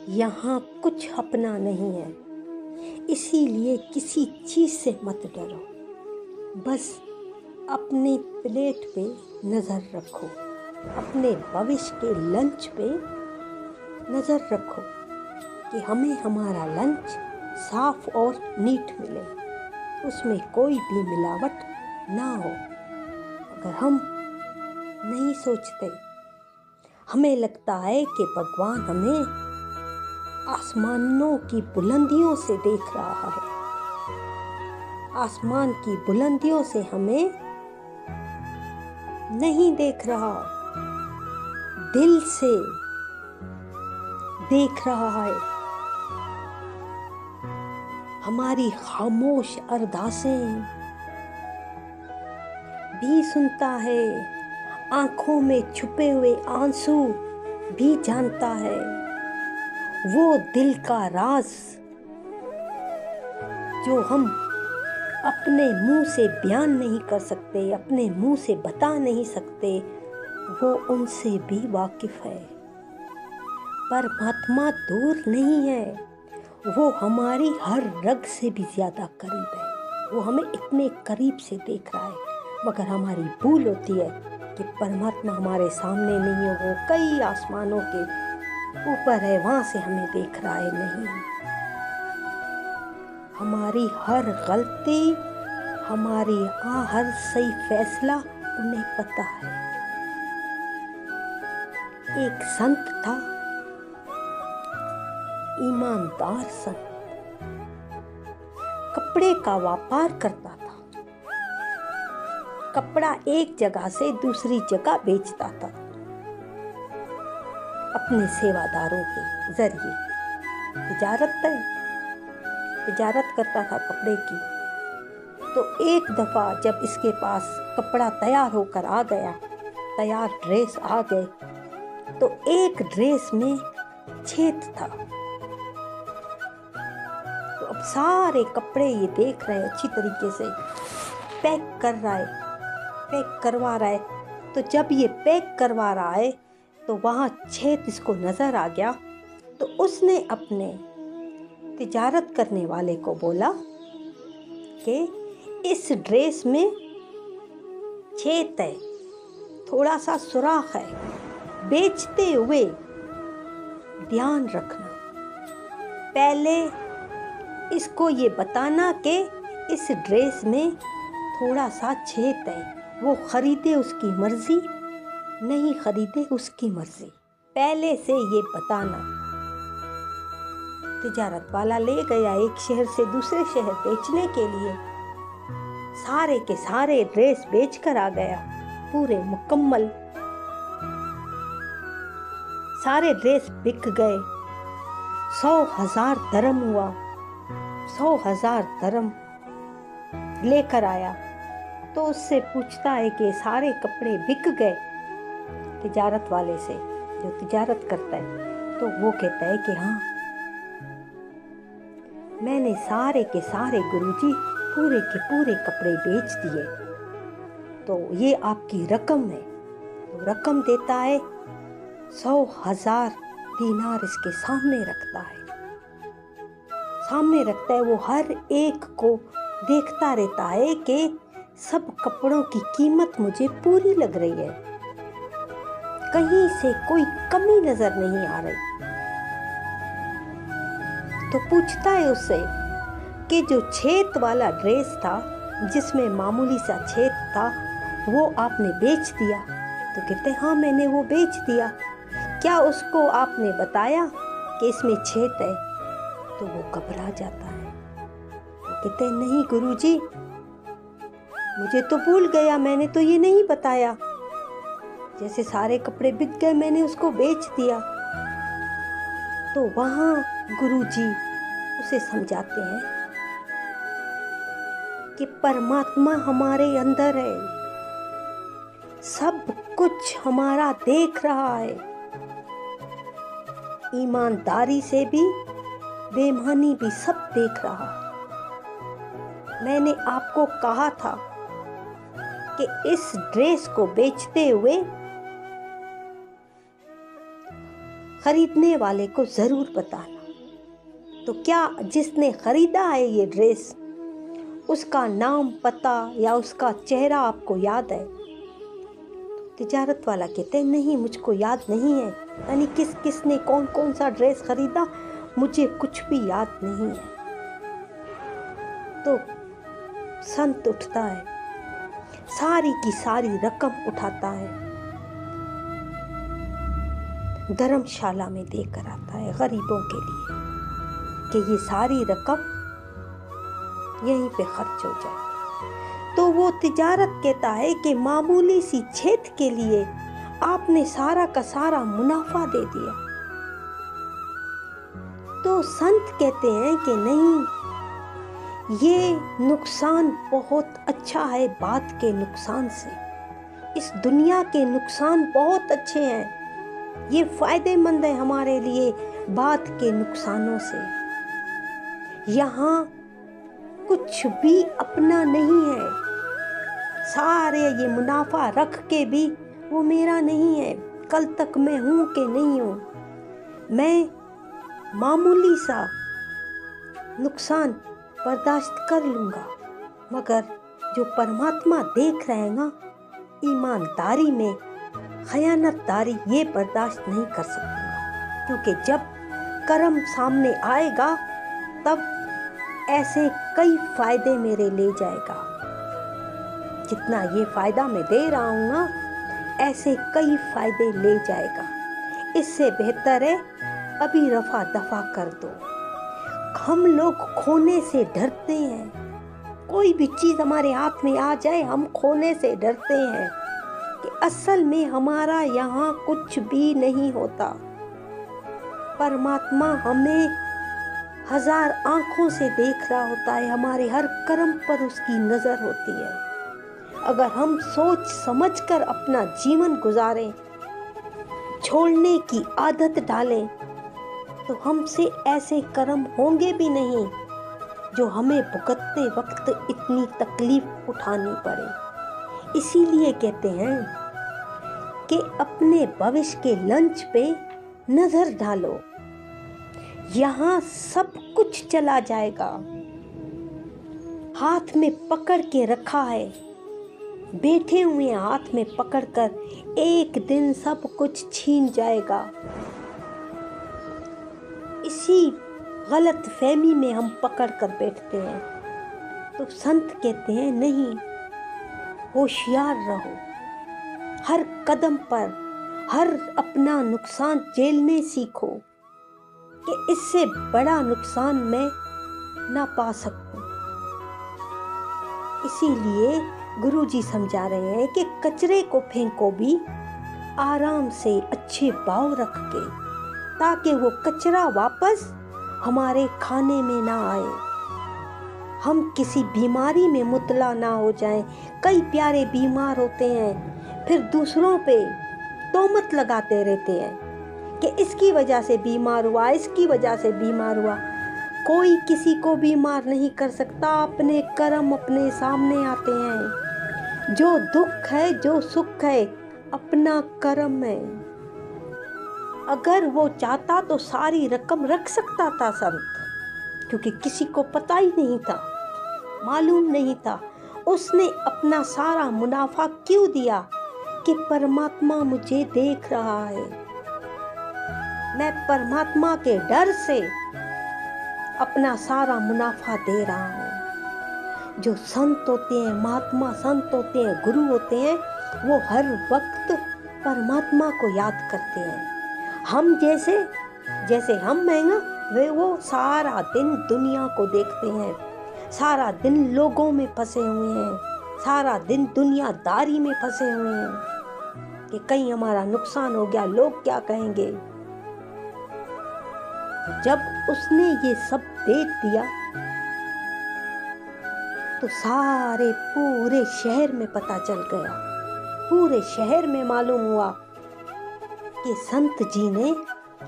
यहाँ कुछ अपना नहीं है, इसीलिए किसी चीज़ से मत डरो। बस अपने प्लेट पे नज़र रखो, अपने भविष्य के लंच पे नज़र रखो कि हमें हमारा लंच साफ और नीट मिले, उसमें कोई भी मिलावट ना हो। अगर हम नहीं सोचते, हमें लगता है कि भगवान हमें आसमानों की बुलंदियों से देख रहा है, आसमान की बुलंदियों से हमें नहीं देख रहा, दिल से देख रहा है। हमारी खामोश अरदासें भी सुनता है, आंखों में छुपे हुए आंसू भी जानता है। वो दिल का राज जो हम अपने मुंह से बयान नहीं कर सकते, अपने मुंह से बता नहीं सकते, वो उनसे भी वाकिफ है। परमात्मा दूर नहीं है, वो हमारी हर रग से भी ज़्यादा करीब है। वो हमें इतने करीब से देख रहा है, मगर हमारी भूल होती है कि परमात्मा हमारे सामने नहीं है, वो कई आसमानों के ऊपर है, वहाँ से हमें देख रहा है। नहीं, हमारी हर गलती, हमारी हर सही फैसला उन्हें पता है। एक संत था, ईमानदार संत, कपड़े का व्यापार करता था। कपड़ा एक जगह से दूसरी जगह बेचता था अपने सेवादारों के जरिए। तिजारत करता था कपड़े की। तो एक दफ़ा जब इसके पास कपड़ा तैयार होकर आ गया, तैयार ड्रेस आ गए, तो एक ड्रेस में छेद था। तो अब सारे कपड़े ये देख रहे हैं, अच्छी तरीके से पैक करवा रहा है। तो जब ये पैक करवा रहा है तो वहाँ छेद इसको नज़र आ गया। तो उसने अपने तिजारत करने वाले को बोला कि इस ड्रेस में छेद है, थोड़ा सा सुराख है, बेचते हुए ध्यान रखना। पहले इसको ये बताना कि इस ड्रेस में थोड़ा सा छेद है, वो खरीदे उसकी मर्जी, नहीं खरीदे उसकी मर्जी, पहले से ये बताना। तिजारत वाला ले गया एक शहर से दूसरे शहर बेचने के लिए। सारे के सारे ड्रेस बेच कर आ गया, पूरे मुकम्मल सारे ड्रेस बिक गए। 100,000 दरम हुआ, 100,000 दरम लेकर आया। तो उससे पूछता है कि सारे कपड़े बिक गए तिजारत वाले से, जो तिजारत करता है। तो वो कहता है कि हाँ, मैंने सारे के सारे गुरुजी पूरे के पूरे कपड़े बेच दिए, तो ये आपकी रकम है। तो रकम देता है, 100,000 दीनार इसके सामने रखता है। वो हर एक को देखता रहता है कि सब कपड़ों की कीमत मुझे पूरी लग रही है, कहीं से कोई कमी नजर नहीं आ रही। तो पूछता है उससे कि जो छेद वाला ड्रेस था, जिसमें मामूली सा छेद था, वो आपने बेच दिया? तो कहते हाँ, मैंने वो बेच दिया। क्या उसको आपने बताया कि इसमें छेद है? तो वो घबरा जाता है। वो कहते नहीं गुरुजी, मुझे तो भूल गया, मैंने तो ये नहीं बताया। जैसे सारे कपड़े बिक गए, मैंने उसको बेच दिया। तो वहाँ गुरुजी उसे समझाते हैं कि परमात्मा हमारे अंदर है, सब कुछ हमारा देख रहा है, ईमानदारी से भी बेईमानी भी सब देख रहा। मैंने आपको कहा था कि इस ड्रेस को बेचते हुए खरीदने वाले को जरूर बताना। तो क्या जिसने खरीदा है ये ड्रेस, उसका नाम, पता या उसका चेहरा आपको याद है? तो तिजारत वाला कहते हैं नहीं, मुझको याद नहीं है, यानी किसने कौन कौन सा ड्रेस खरीदा मुझे कुछ भी याद नहीं है। तो संत उठता है, सारी की सारी रकम उठाता है, धर्मशाला में देकर आता है गरीबों के लिए कि ये सारी रकम यहीं पे खर्च हो जाए। तो वो तिजारत कहता है कि मामूली सी छेद के लिए आपने सारा का सारा मुनाफा दे दिया। तो संत कहते हैं कि नहीं, ये नुकसान बहुत अच्छा है बात के नुकसान से। इस दुनिया के नुकसान बहुत अच्छे हैं, ये फायदेमंद है हमारे लिए बात के नुकसानों से। यहाँ कुछ भी अपना नहीं है, सारे ये मुनाफा रख के भी वो मेरा नहीं है। कल तक मैं हूँ कि नहीं हूँ, मैं मामूली सा नुकसान बर्दाश्त कर लूँगा, मगर जो परमात्मा देख रहे हैं ना, ईमानदारी में खयानतदारी ये बर्दाश्त नहीं कर सकूँगा। क्योंकि जब कर्म सामने आएगा तब ऐसे कई फायदे मेरे ले जाएगा। जितना ये फायदा मैं दे रहा हूँ ना, ऐसे कई फायदे ले जाएगा। इससे बेहतर है अभी रफा दफा कर दो। हम लोग खोने से डरते हैं, कोई भी चीज़ हमारे हाथ में आ जाए हम खोने से डरते हैं कि असल में हमारा यहाँ कुछ भी नहीं होता। परमात्मा हमें हजार आंखों से देख रहा होता है, हमारे हर कर्म पर उसकी नज़र होती है। अगर हम सोच समझकर अपना जीवन गुजारें, छोड़ने की आदत डालें, तो हमसे ऐसे कर्म होंगे भी नहीं जो हमें भुगतते वक्त इतनी तकलीफ उठानी पड़े। इसीलिए कहते हैं कि अपने भविष्य के लंच पे नजर डालो, यहाँ सब कुछ चला जाएगा। हाथ में पकड़ के रखा है, बैठे हुए हाथ में पकड़कर एक दिन सब कुछ छीन जाएगा। इसी गलत फहमी में हम पकड़ कर बैठते हैं। तो संत कहते हैं नहीं, होशियार रहो, हर कदम पर हर अपना नुकसान झेलने सीखो कि इससे बड़ा नुकसान मैं ना पा सकूं। इसीलिए गुरुजी समझा रहे हैं कि कचरे को फेंको भी आराम से, अच्छे भाव रख के, ताकि वो कचरा वापस हमारे खाने में ना आए, हम किसी बीमारी में मुब्तला ना हो जाएं। कई प्यारे बीमार होते हैं, फिर दूसरों पे तोहमत लगाते रहते हैं कि इसकी वजह से बीमार हुआ, इसकी वजह से बीमार हुआ। कोई किसी को बीमार नहीं कर सकता, अपने कर्म अपने सामने आते हैं। जो दुख है, जो सुख है, अपना कर्म है। अगर वो चाहता तो सारी रकम रख सकता था संत, क्योंकि किसी को पता ही नहीं था, मालूम नहीं था। उसने अपना सारा मुनाफा क्यों दिया? कि परमात्मा मुझे देख रहा है, मैं परमात्मा के डर से अपना सारा मुनाफा दे रहा हूँ। जो संत होते हैं, महात्मा संत होते हैं, गुरु होते हैं, वो हर वक्त परमात्मा को याद करते हैं। हम जैसे हम हैं ना, वे वो सारा दिन दुनिया को देखते हैं, सारा दिन लोगों में फंसे हुए हैं, सारा दिन दुनियादारी में फंसे हुए हैं कि कहीं हमारा नुकसान हो गया, लोग क्या कहेंगे। जब उसने ये सब देख दिया तो सारे पूरे शहर में पता चल गया, पूरे शहर में मालूम हुआ कि संत जी ने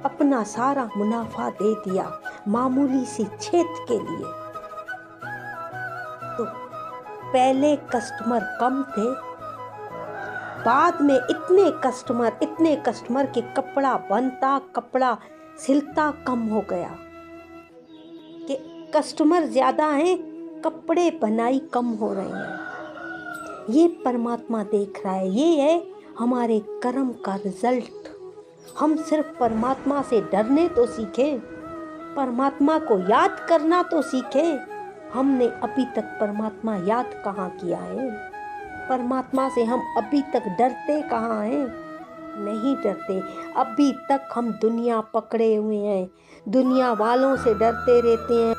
अपना सारा मुनाफा दे दिया मामूली सी छेद के लिए। तो पहले कस्टमर कम थे, बाद में इतने कस्टमर के कपड़ा बनता, कपड़ा सिलता कम हो गया कि कस्टमर ज़्यादा हैं, कपड़े बनाई कम हो रहे हैं। ये परमात्मा देख रहा है। ये है हमारे कर्म का रिजल्ट। हम सिर्फ परमात्मा से डरने तो सीखें, परमात्मा को याद करना तो सीखें। हमने अभी तक परमात्मा याद कहाँ किया है? परमात्मा से हम अभी तक डरते कहाँ हैं? नहीं डरते। अभी तक हम दुनिया पकड़े हुए हैं, दुनिया वालों से डरते रहते हैं।